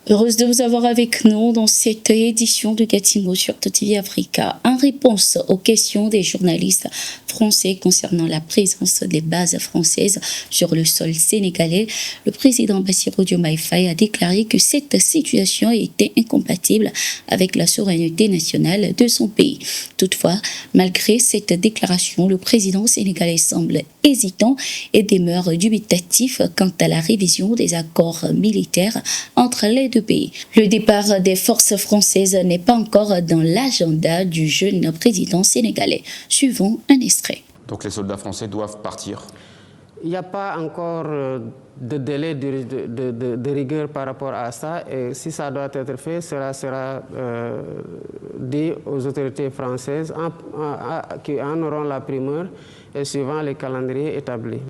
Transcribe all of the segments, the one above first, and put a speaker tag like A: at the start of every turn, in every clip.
A: Heureuse de vous avoir avec nous dans cette édition de Gatimbo sur TV Africa. En réponse aux questions des journalistes français concernant la présence des bases françaises sur le sol sénégalais, le président Bassirou Diomaye Faye a déclaré que cette situation était incompatible avec la souveraineté nationale de son pays. Toutefois, malgré cette déclaration, le président sénégalais semble hésitant et demeure dubitatif quant à la révision des accords militaires entre les deux pays. Le départ des forces françaises n'est pas encore dans l'agenda du jeune président sénégalais. Suivons un extrait.
B: Donc les soldats français doivent partir.
C: Il n'y a pas encore de délai de rigueur par rapport à ça, et si ça doit être fait, cela sera dit aux autorités françaises qui en auront la primeur et suivant les calendriers établis.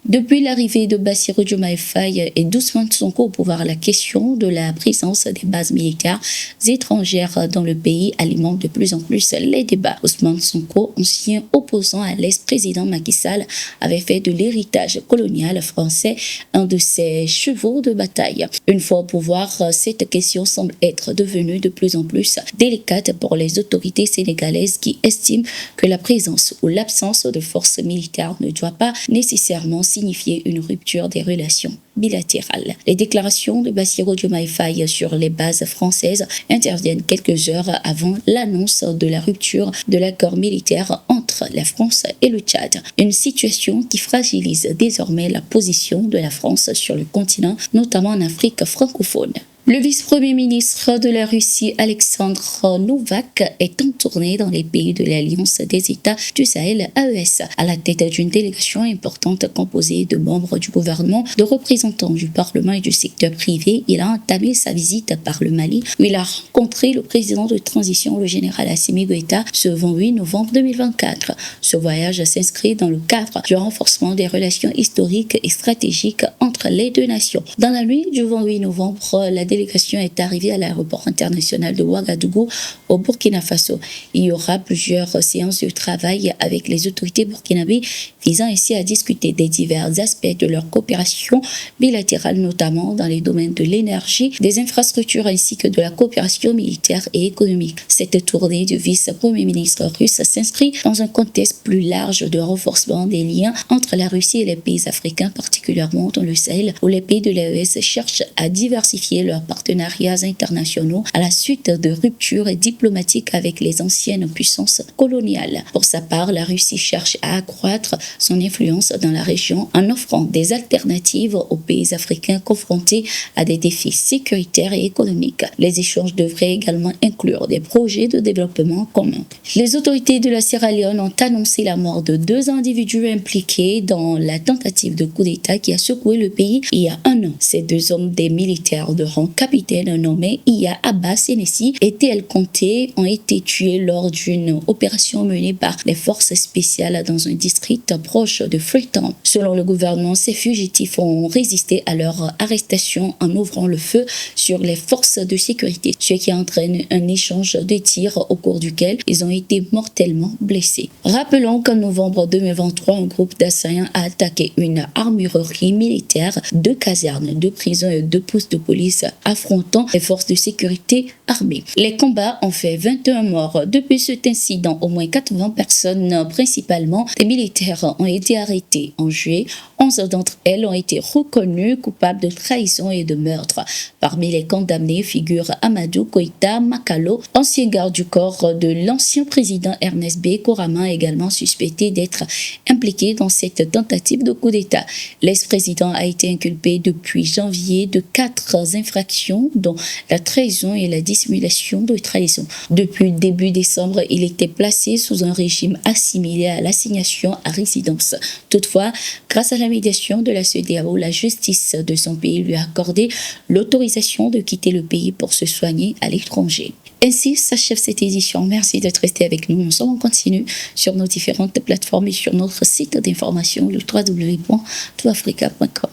A: Depuis l'arrivée de Bassirou Diomaye Faye et d'Ousmane Sonko au pouvoir, la question de la présence des bases militaires étrangères dans le pays alimente de plus en plus les débats. Ousmane Sonko, ancien opposant à l'ex-président Macky Sall, avait fait de l'héritage colonial français un de ses chevaux de bataille. Une fois au pouvoir, cette question semble être devenue de plus en plus délicate pour les autorités sénégalaises qui estiment que la présence ou l'absence de forces militaires ne doit pas nécessairement signifier une rupture des relations bilatérales. Les déclarations de Bassirou Diomaye Faye sur les bases françaises interviennent quelques heures avant l'annonce de la rupture de l'accord militaire entre la France et le Tchad. Une situation qui fragilise désormais la position de la France sur le continent, notamment en Afrique francophone. Le vice-premier ministre de la Russie, Alexandre Novak, est en tournée dans les pays de l'Alliance des États du Sahel, AES, à la tête d'une délégation importante composée de membres du gouvernement, de représentants du Parlement et du secteur privé. Il a entamé sa visite par le Mali, où il a rencontré le président de transition, le général Assimi Goïta, ce 28 novembre 2024. Ce voyage s'inscrit dans le cadre du renforcement des relations historiques et stratégiques entre les deux nations. Dans la nuit du 28 novembre, la délégation est arrivée à l'aéroport international de Ouagadougou au Burkina Faso. Il y aura plusieurs séances de travail avec les autorités burkinabées visant ainsi à discuter des divers aspects de leur coopération bilatérale, notamment dans les domaines de l'énergie, des infrastructures ainsi que de la coopération militaire et économique. Cette tournée du vice-premier ministre russe s'inscrit dans un contexte plus large de renforcement des liens entre la Russie et les pays africains, particulièrement dans le Sahel, où les pays de l'AES cherchent à diversifier leurs partenariats internationaux à la suite de ruptures diplomatiques avec les anciennes puissances coloniales. Pour sa part, la Russie cherche à accroître son influence dans la région en offrant des alternatives aux pays africains confrontés à des défis sécuritaires et économiques. Les échanges devraient également inclure des projets de développement communs. Les autorités de la Sierra Leone ont annoncé la mort de 2 individus impliqués dans la tentative de coup d'État qui a secoué le pays il y a un an. Ces 2 hommes, des militaires de rang capitaine nommés Iya Abba Sénessi et TL Conté, ont été tués lors d'une opération menée par les forces spéciales dans un district proche de Freetown. Selon le gouvernement, ces fugitifs ont résisté à leur arrestation en ouvrant le feu sur les forces de sécurité, ce qui entraîne un échange de tirs au cours duquel ils ont été mortellement blessés. Rappelons qu'en novembre 2023, un groupe d'assaillants a attaqué une armurerie militaire, 2 casernes, 2 prisons et 2 postes de police affrontant les forces de sécurité armées. Les combats ont fait 21 morts. Depuis cet incident, au moins 80 personnes, principalement des militaires, ont été arrêtées. En juillet, 11 d'entre elles ont été reconnues coupables de trahison et de meurtre. Parmi les condamnés figurent Amadou Koïta Makalo, ancien garde du corps de l'ancien président Ernest B. Korama, également suspecté d'être impliqué dans cette tentative de coup d'État. L'ex-président a été inculpé depuis janvier de 4 infractions, dont la trahison et la dissimulation de trahison. Depuis début décembre, il était placé sous un régime assimilé à l'assignation à résidence. Toutefois, grâce à la médiation de la CEDEAO, la justice de son pays lui a accordé l'autorisation de quitter le pays pour se soigner à l'étranger. Ainsi s'achève cette édition. Merci d'être resté avec nous. Nous sommes en continu sur nos différentes plateformes et sur notre site d'information, le www.toutafrica.com.